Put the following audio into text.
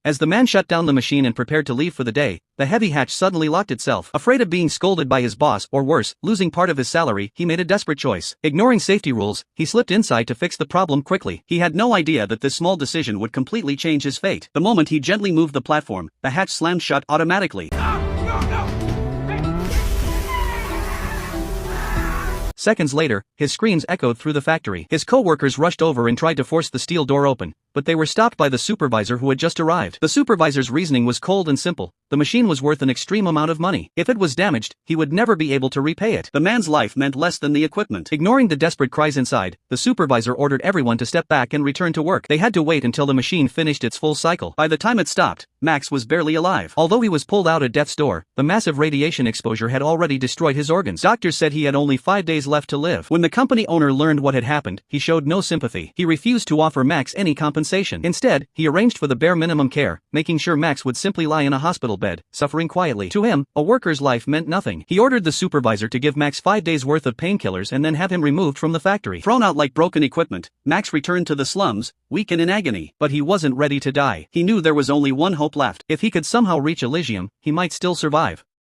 As the man shut down the machine and prepared to leave for the day, the heavy hatch suddenly locked itself. Afraid of being scolded by his boss or worse, losing part of his salary, he made a desperate choice. Ignoring safety rules, he slipped inside to fix the problem quickly. He had no idea that this small decision would completely change his fate. The moment he gently moved the platform, the hatch slammed shut automatically. Seconds later, his screams echoed through the factory. His co-workers rushed over and tried to force the steel door open, but they were stopped by the supervisor who had just arrived. The supervisor's reasoning was cold and simple. The machine was worth an extreme amount of money. If it was damaged, he would never be able to repay it. The man's life meant less than the equipment. Ignoring the desperate cries inside, the supervisor ordered everyone to step back and return to work. They had to wait until the machine finished its full cycle. By the time it stopped, Max was barely alive. Although he was pulled out at death's door, the massive radiation exposure had already destroyed his organs. Doctors said he had only 5 days left to live. When the company owner learned what had happened, he showed no sympathy. He refused to offer Max any compensation. Instead, he arranged for the bare minimum care, making sure Max would simply lie in a hospital bed, suffering quietly. To him, a worker's life meant nothing. He ordered the supervisor to give Max 5 days worth of painkillers and then have him removed from the factory. Thrown out like broken equipment, Max returned to the slums, weak and in agony. But he wasn't ready to die. He knew there was only one hope left. If he could somehow reach Elysium, he might still survive.